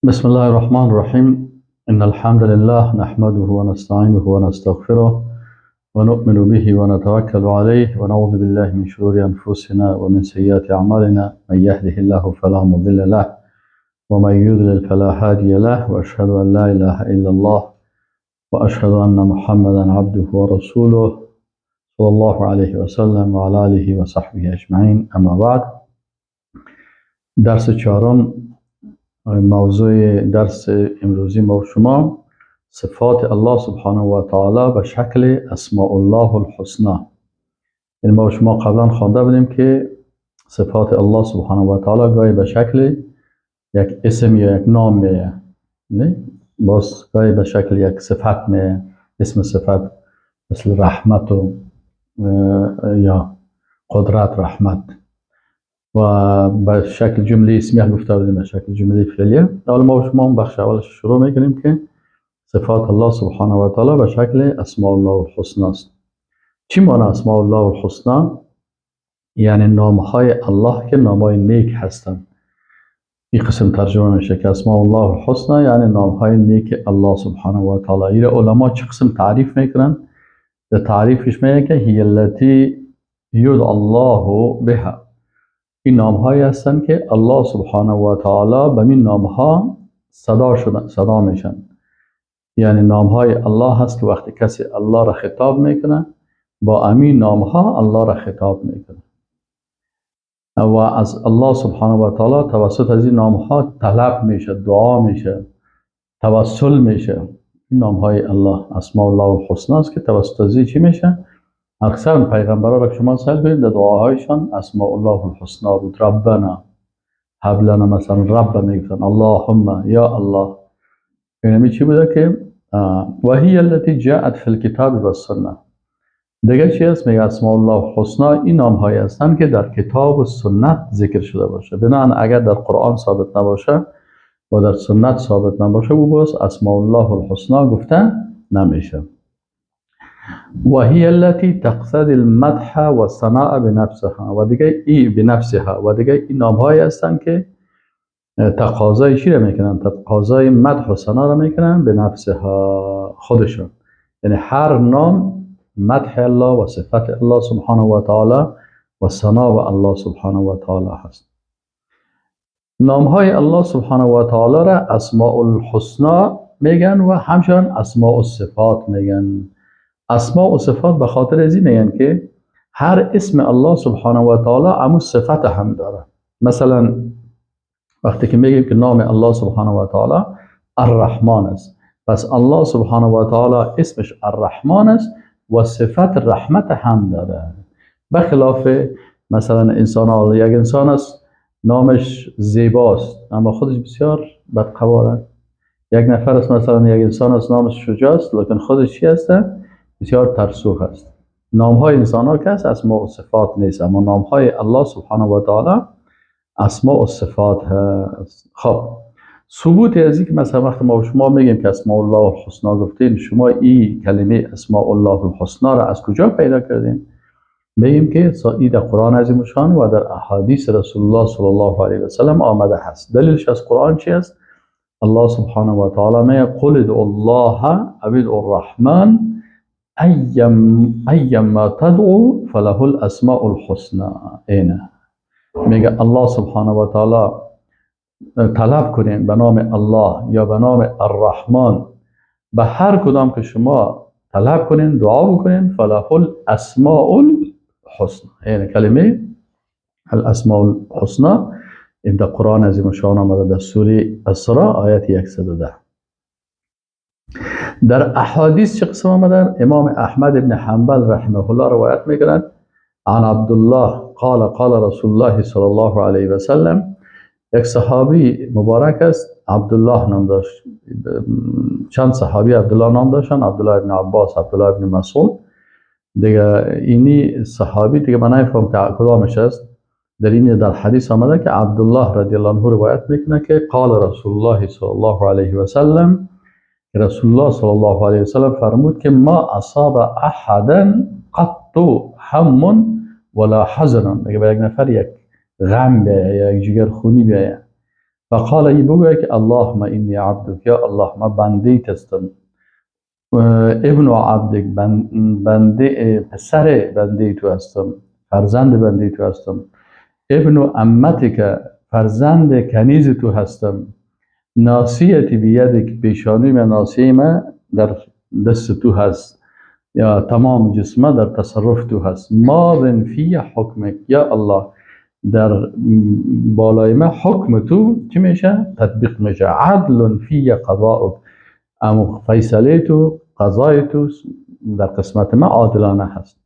بسم الله الرحمن الرحيم. إن الحمد لله نحمده ونستعينه ونستغفره ونؤمن به ونتوكل عليه ونعوذ بالله من شرور أنفسنا ومن سيئات أعمالنا. من يهده الله فلا مضل له ومن يضلل فلا هادي له، وأشهد أن لا إله إلا الله وأشهد أن محمدا عبده ورسوله صلى الله عليه وسلم وعلى آله وصحبه أجمعين. أما بعد، درس چهارم. موضوع درس امروزی ما و شما صفات الله سبحانه و تعالی به شکل اسماء الله الحسنى. این ما و شما قبلا خوانده بودیم که صفات الله سبحانه و تعالی گاهی به شکل یک اسم یا یک نام میه، نه باز گاهی به شکل یک صفت میه، اسم صفت مثل رحمت و یا قدرت رحمت، و به شکل جمله اسمیه گفته بودیم به شکل جمله فعلیه. حالا ما و شما بخش اولش شروع میکنیم که صفات الله سبحانه و تعالی به شکل اسماء الله الحسنى است. چی معنی اسماء الله الحسنى؟ یعنی نامهای الله که نامهای نیک هستند. این قسم ترجمه میشه که اسماء الله الحسنى یعنی نامهای نیک الله سبحانه و تعالی. این علما چه قسم تعریف میکنن؟ در تعریفش میگه که هی التي یدعى الله بها. این نامهایی هستند که الله سبحانه و تعالی به این نامها صدا میشن. یعنی نامهای الله هست که وقتی کسی الله را خطاب میکنه با امین نامها الله را خطاب میکنه، و از الله سبحانه و تعالی توسط از این نامها طلب میشه، دعا میشه، توسل میشه. این نامهای الله اسماء الله الحسنى است که توسط از چی میشه؟ اکثر پیغمبران را که شما سال کنید در دعاهایشان اسماء الله الحسنى بود. ربنا هب لنا، مثلا رب میگفتن، اللهم یا الله. اینمی چی بوده که و هی التي جاءت فی الكتاب والسنه. دیگه چی است؟ میگه اسماء الله الحسنى این نامهایی هستند که در کتاب و سنت ذکر شده باشه. بنابراین اگر در قرآن ثابت نباشه و در سنت ثابت نباشه و باز اسماء الله الحسنى گفته نمیشه. و هی التي تقتضی المدح و الثناء بنفسها. و دیگه این بنفسها، و دیگه این نامهایی هستند که تقاضای چی را میکنن؟ تقاضای مدح و ثنا را میکنن به نفسها، خودشون. یعنی هر نام مدح الله و صفت الله سبحانه و تعالی و ثنا و الله سبحانه و تعالی هست. نامهای الله سبحانه و تعالی را اسماء الحسنى میگن و همچنان اسماء الصفات میگن. اسماء و صفات به خاطر ازی میگن که هر اسم الله سبحانه و تعالی امو صفت هم داره. مثلا وقتی که میگیم که نام الله سبحانه و تعالی الرحمن است، پس الله سبحانه و تعالی اسمش الرحمن است و صفت رحمت هم داره. بخلاف مثلا انسان، یک انسان است نامش زیباست اما خودش بسیار بدقواره. یک نفر است مثلا یک انسان است نامش شجاع است لیکن خودش چی است؟ بسیار ترسو است. نامهای انسان ها که است اسماء و صفات نیست، اما نامهای الله سبحانه و تعالی اسماء و صفات هست. خب ثبوت از این که مثلا وقتی ما شما میگیم که اسماء الله الحسنى گفتین، شما این کلمه اسماء الله الحسنى را از کجا پیدا کردین؟ میگیم که در قرآن عظیم شان و در احادیث رسول الله صلی الله علیه و سلم آمده هست. دلیلش از قرآن چی است؟ الله سبحانه و تعالی میگه قل ادعوا الله او ادعوا الرحمن ایما تدعو فله الاسماء الحسنى. اینه میگه الله سبحانه و تعالی طلب کنین به نام الله یا به نام الرحمن، به هر کدام که شما طلب کنین دعا بکنین فله الاسماء الحسنى. یعنی کلمه الاسماء الحسنى این در قرآن عظیم شان آمده در سوره اسراء آیت 110. در احادیث چه قسم آمده؟ امام احمد ابن حنبل رحمه الله روایت میکنند عن عبدالله قال قال رسول الله صلی الله علیه و سلم. یک صحابی مبارک است عبدالله نام داشت. چند صحابی عبدالله نام داشتن، عبدالله ابن عباس، عبدالله ابن مسعود. دیگه اینی صحابی دیگه من نمیفهم که کدامش است. در حدیث آمده که عبدالله رضی الله عنه روایت میکنه که قال رسول الله صلی الله علیه و سلم، رسول الله صلی الله علیه و سلم فرمود که ما اصاب احدا قط هم ولا حزن. میگه به یک نفر یک غم بیاید، یک جگرخونی بیاید فقال ای بگوی که اللهم اینی عبدک، یا الله ما بندیت هستم، ابن عبدک بنده پسر بنده تو هستم، فرزند بنده تو هستم، ابن امتک فرزند کنیز تو هستم، ناصیتی بیدک پیشانی من ناصیه من در دست تو هست، یا تمام جسمه در تصرف تو هست، ماض فی حکمک، یا الله در بالای من حکم تو چی میشه؟ تطبیق میشه. عدل فی قضاءک، اما فیصله تو قضای تو در قسمت من عادلانه هست.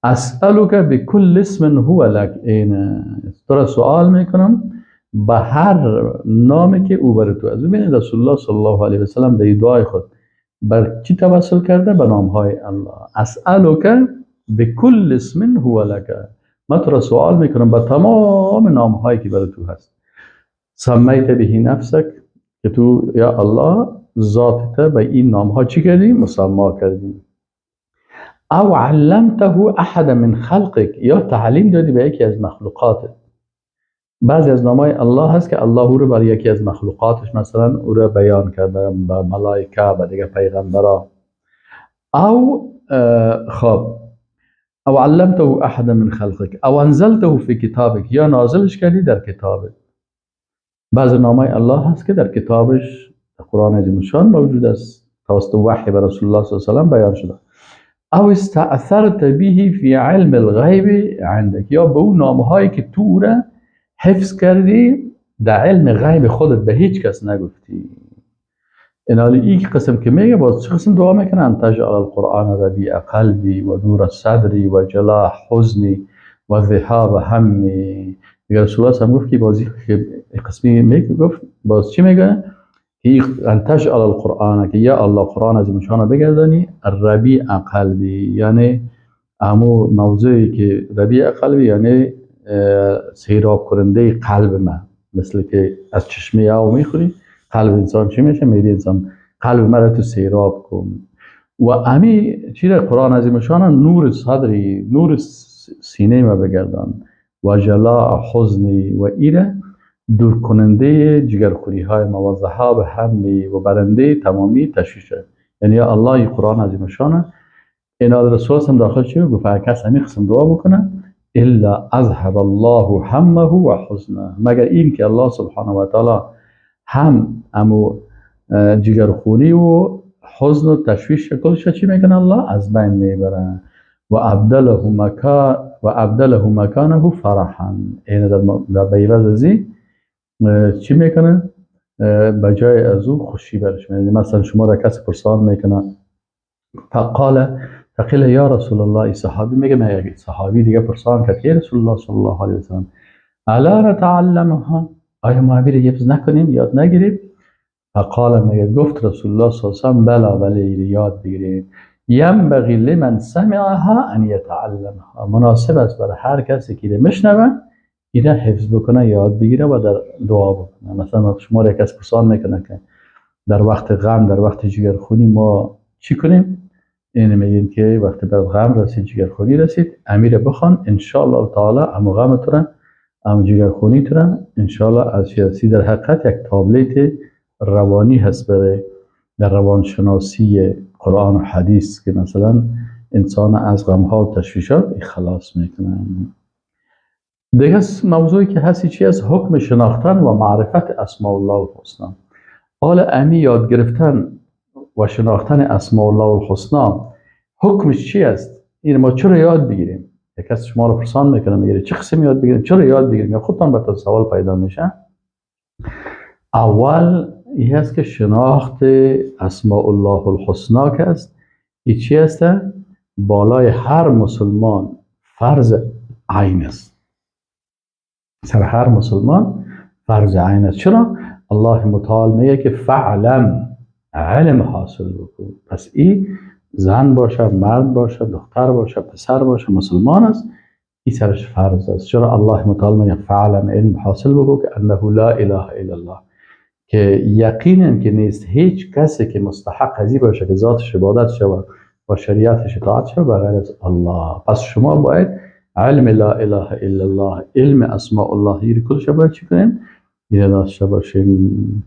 اسألک بكل اسم هو لک، این تو را سوال میکنم به هر نامی که او بر تو است. ببینید رسول الله صلی الله علیه و سلم در دعای خود بر چی توسل کرده؟ به نام های الله. اسألک بكل اسم هو لک، من تو را سوال میکنم به تمام نام هایی که بر تو هست. سمیت به نفسک، که تو یا الله ذاتت به این نام ها چی کردی؟ مسما کردی. او علمته احد من خلقک، یا تعلیم دادی به یکی از مخلوقاتت. بعضی از نامای الله هست که الله او رو بر یکی از مخلوقاتش مثلا او رو بیان کرده، به ملائکه، به دیگه پیغمبرا. او خب او علمته احد من خلقک، او انزلته فی کتابک، یا نازلش کردی در کتابت. بعضی نامای الله هست که در کتابش قرآن عظیم الشان موجود است، توسط وحی به رسول الله صلی الله علیه و بیان شده. او استأثرت به فی علم الغیب عندك، یا به اون نامهایی که تو را حفظ کردی در علم غیب خودت به هیچ کس نگفتی. این حالی این قسم که میگه، باز چه قسم دعا میکنه؟ ان تجعل القرآن ربیع قلبی و نور صدری و جلاء حزنی و ذهاب همي. میگه رسول الله هم گفت که بازی قسمی میگه، گفت باز چی میگه؟ ان تجعل القرآن، که یا الله قرآن از مشانه بگردانی ربیع قلبی، یعنی امو موضوعی که ربیع قلبی یعنی سیراب کننده قلب من، مثل که از چشمه آب میخوری قلب انسان چی میشه؟ میری انسان قلب من را تو سیراب کن. و امی چیز قرآن عظیم شان نور صدری، نور سینه ما بگردان، و جلاء حزنی، و ایره دور کننده جگرخوری های ما، و ذهاب همی، و برنده تمامی تشویش. یعنی الله قرآن عظیم شان این رسول هم داخل شد، گفت هر کس همین قسم دعا بکنه الا اذهب الله همه و حزنه، مگر این که الله سبحانه و تعالی هم امو جگرخونی و حزن و تشویش کلش چی میکنه؟ الله از بین میبره. و ابدله مکانه فرحا، این در بیرز ازی چی میکنه؟ بجای از او خوشی برش میکنه. مثلا شما را کسی پرسان میکنه، فقیل یا رسول الله، صحابی میگه، من یک صحابی دیگه پرسان کرد که رسول الله صلی الله علیه و سلم الا نتعلمها، آیا ما بیره حفظ نکنیم، یاد نگیریم؟ فقال، میگه گفت رسول الله صلی الله علیه و سلم بلا بله یاد بگیریم. ینبغی لمن سمعها ان یتعلمها، مناسب است برای هر کسی که میشنوه اینا حفظ بکنه، یاد بگیره و در دعا بکنه. مثلا شما را کسی پرسان میکنه که در وقت غم، در وقت جگرخونی ما چی کنیم؟ این میگیم که وقتی بر غم رسید، جگرخونی رسید، امیر بخوان ان شاء الله تعالی ام غم تو را، ام جگرخونی تو را ان شاء الله از سیاسی. در حقیقت یک تابلت روانی هست برای در روانشناسی قرآن و حدیث که مثلا انسان از غم ها و تشویشات خلاص میکنه. دیگه موضوعی که هستی چی است؟ حکم شناختن و معرفت اسماء الله الحسنا. حال امی یاد گرفتن و شناختن اسماء الله الحسنا حکمش چی است؟ این ما چرا یاد بگیریم؟ یک کس شما رو پرسان میکنه، میگه چه قسم یاد بگیریم، چرا یاد بگیریم؟ یا خودتان براتون سوال پیدا میشه. اول این هست که شناخت اسماء الله الحسنا که است، این چی است؟ بالای هر مسلمان فرض عین است، سر هر مسلمان فرض عین است. چرا؟ الله متعال میگه که فعلم، علم حاصل بکن. پس این زن باشه، مرد باشه، دختر باشه، پسر باشه، مسلمان است، این سرش فرض است. چرا الله متعال میگه فعلم، علم حاصل بکن که انه لا اله الا الله، که یقینا که نیست هیچ کسی که مستحق ازی باشه که ذاتش عبادت شود و شریعتش اطاعت شود بغیر از الله. پس شما باید علم لا اله الا الله، علم اسماء الله رو کلش باید چی کنیم؟ اینه داشته باشین.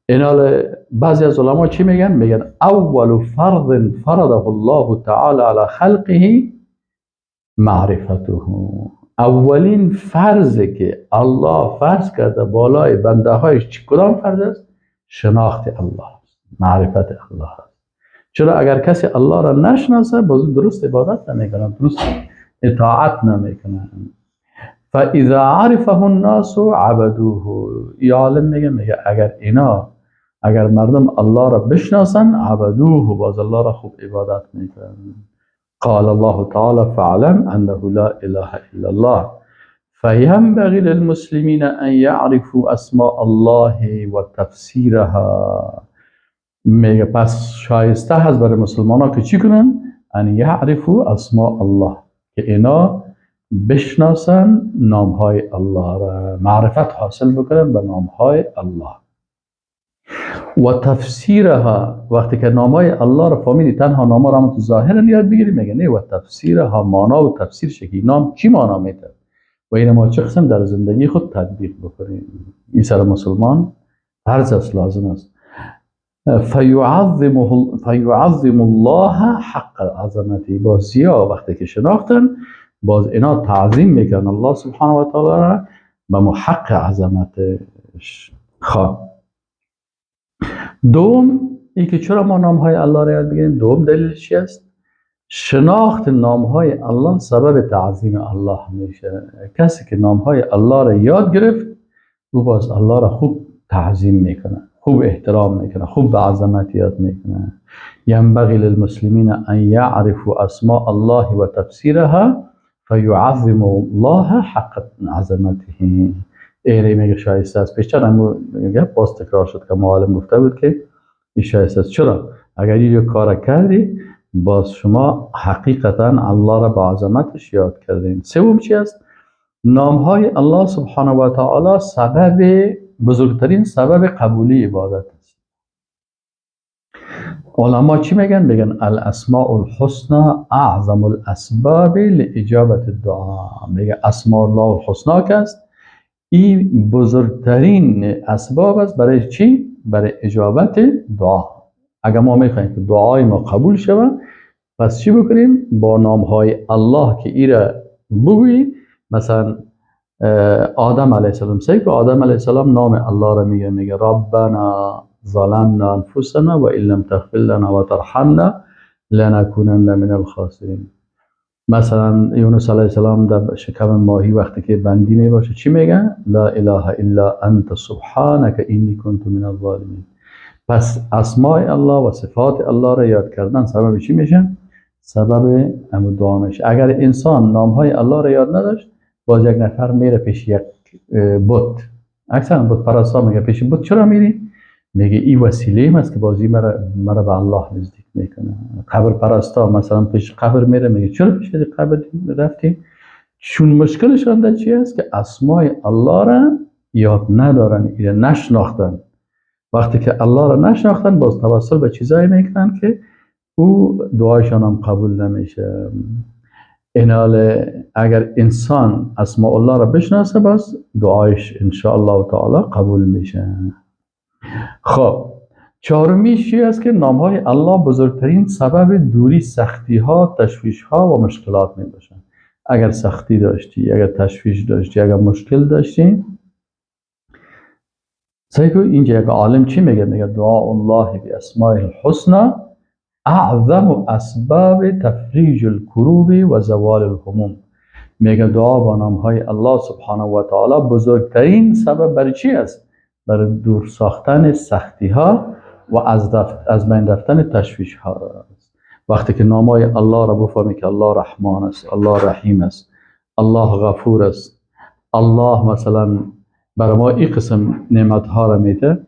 اینا بعضی از علما چی میگن؟ میگن اول فرض فرضه الله تعالی علی خلقه معرفته. اولین فرضی که الله فرض کرده بالای بنده هایش چی کدام فرض است؟ شناخت الله، معرفت الله. چرا اگر کسی الله را نشناسه باز درست عبادت نمیکنه، درست اطاعت نمیکنه. فاذا عرفه الناس عبدوه. یا عالم میگه اگر مردم الله را بشناسن عبدوه، باز الله را خوب عبادت میکنن. قال الله تعالى فاعلم أنه لا إله إلا الله فينبغي للمسلمين أن يعرفوا أسماء الله وتفسيرها. میگه پس شایسته هست برای مسلمان ها که چی کنن؟ ان یعرفوا اسماء الله، که اینا بشناسن نام های الله را، معرفت حاصل بکنن به نام های الله. و تفسیرها، وقتی که نامای الله را فهمیدی تنها نام را تو ظاهرا یاد بگیری، میگه نه و تفسیرها، معنا و تفسیر شکی نام چی معنا میده و این ما چه قسم در زندگی خود تطبیق بکنیم. این سر مسلمان فرض است، لازم است. فیعظم الله حق عظمتی. باز یا وقتی که شناختن باز اینا تعظیم میکنن الله سبحانه و تعالی را به محق عظمتش. خواه دوم این که چرا ما نام های الله را یاد بگیریم، دوم دلیلش چی است؟ شناخت نام های الله سبب تعظیم الله میشه. کسی که نام های الله را یاد گرفت او باز الله را خوب تعظیم میکنه، خوب احترام میکنه، خوب به عظمت یاد میکنه. ینبغی للمسلمین ان یعرفوا اسماء الله و تفسیرها فیعظم الله حق عظمته. ایره میگه شایسته است. پیشتر هم گپ باز تکرار شد که معلم گفته بود که این شایسته است. چرا؟ اگر این کار کردی باز شما حقیقتا الله را به عظمتش یاد کردین. سوم چی است؟ نام های الله سبحانه و تعالی بزرگترین سبب قبولی عبادت است. علما چی میگن؟ میگن الاسماء الحسنى اعظم الاسباب لاجابت الدعا. میگه اسماء الله الحسنى که است این بزرگترین اسباب است برای چی؟ برای اجابت دعا. اگر ما میخوایم که دعای ما قبول شود پس چی بکنیم؟ با نام های الله که ایره بگوییم. مثلا آدم علیه السلام که آدم علیه السلام نام الله را میگه ربنا ظلمنا انفسنا و ان لم تغفر لنا و ترحمنا لنکونن من الخاسرین. مثلا یونس علیه السلام در شکم ماهی وقتی که بندی میباشه چی میگه؟ لا اله الا انت سبحانك انی کنت من الظالمین. پس اسماء الله و صفات الله را یاد کردن سبب چی میشه؟ سبب دعا میشه. اگر انسان نام های الله را یاد نداشت باز یک نفر میره پیش یک بت، اکثرا بت پرستا میگه پیش بت چرا میری؟ میگه این وسیله است که بازی مرا به الله نزدیک میکنه. قبر پرستا مثلا پیش قبر میره میگه چرا پیش قبر رفتی؟ چون مشکلشان در چی است که اسماء الله را یاد ندارن، این نشناختن. وقتی که الله را نشناختن باز توسل به چیزایی میکنن که او دعایشان هم قبول نمیشه. اینال اگر انسان اسماء الله را بشناسه باز دعایش انشاءالله تعالی قبول میشه. خب چهارمیش چی است که نام های الله بزرگترین سبب دوری سختی ها، تشویش ها و مشکلات می باشن. اگر سختی داشتی، اگر تشویش داشتی، اگر مشکل داشتی، سیکو اینجا یک عالم چی میگه؟ میگه دعا الله بی اسماء الحسنى اعظم اسباب تفریج الکروب و زوال الهموم. میگه دعا با نام های الله سبحانه و تعالی بزرگترین سبب برای چی است؟ برای دور ساختن سختی ها و از بین رفتن تشویش ها است. وقتی که نام های الله را بفهمی که الله رحمان است، الله رحیم است، الله غفور است، الله مثلا برای ما این قسم نعمت ها را میده،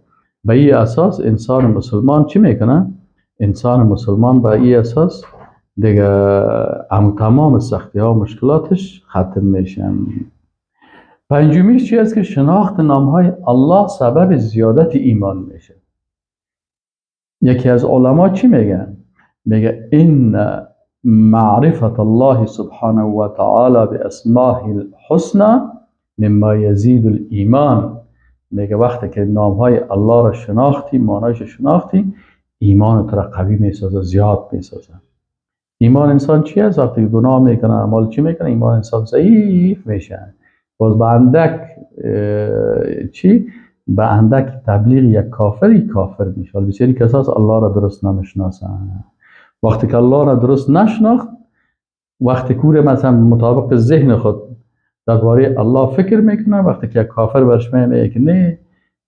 به این اساس انسان مسلمان چی میکنه؟ انسان مسلمان به این اساس دیگه تمام سختی ها و مشکلاتش ختم میشن. پنجمیش چی است که شناخت نام های الله سبب زیادت ایمان میشه. یکی از علما چی میگن؟ میگه این معرفت الله سبحانه و تعالی باسمائه الحسنى مما یزید الایمان. میگه وقتی که نامهای الله را شناختی، معنایش شناختی، ایمان را قوی میسازه، زیاد میسازه. ایمان انسان چی است؟ وقتی گناه میکنه، اعمال چی میکنه، ایمان انسان ضعیف میشه. باز به اندک به اندک تبلیغ یک کافری کافر میشه. بسیاری کساس الله را درست نمیشناسن. وقتی که الله را درست نشناخت، وقتی کوره مثلا مطابق ذهن خود درباره الله فکر میکنه، وقتی که یک کافر برش میگه که نه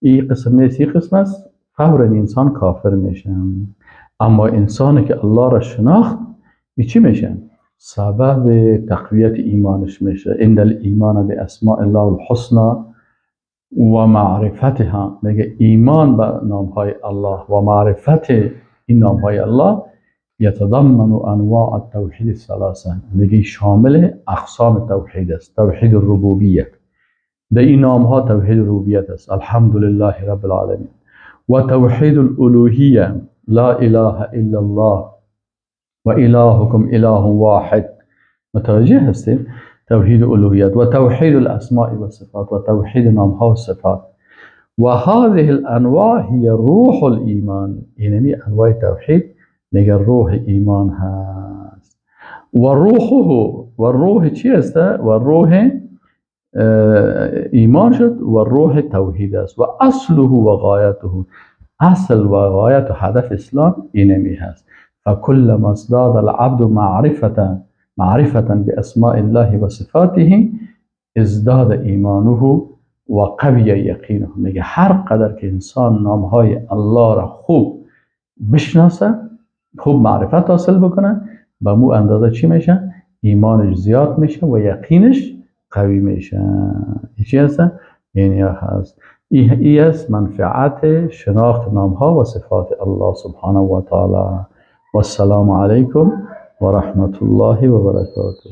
این قسم نیست این قسم است، فورا انسان کافر میشه. اما انسانی که الله را شناخت، این چی میشه؟ سبب تقویت ایمانش میشه. ان الایمان باسماء الله الحسنى و معرفتها. میگه ایمان به نامهای الله و معرفت این نامهای الله یتضمن انواع التوحید الثلاثه. میگه شامل اقسام توحید است. توحید الربوبیه، در این نامها توحید ربوبیت است، الحمدلله رب العالمین. و توحید الالوهیه، لا اله الا الله و الهکم اله واحد. متوجه هستیم؟ توحید الوهیت و توحید الاسماء و صفات و توحید نامها و صفات. و هذه الانواع هي روح الایمان. اینمی انواع توحید میگه روح ایمان هست. و روح چی است؟ و روح ایمان شد و روح توحید است. و اصله و غایته، اصل و غایت و هدف اسلام اینمی هست. فكلما ازداد العبد معرفة باسماء الله و صفاته ازداد ایمانه و قوی یقینه. میگه هر قدر که انسان نامهای الله را خوب بشناسه، خوب معرفت حاصل بکنه، به مو اندازه چی میشه؟ ایمانش زیاد میشه و یقینش قوی میشه. این چی هست؟ این هست. این است منفعت شناخت نامها و صفات الله سبحانه و تعالی. والسلام علیکم و رحمت الله و برکاته.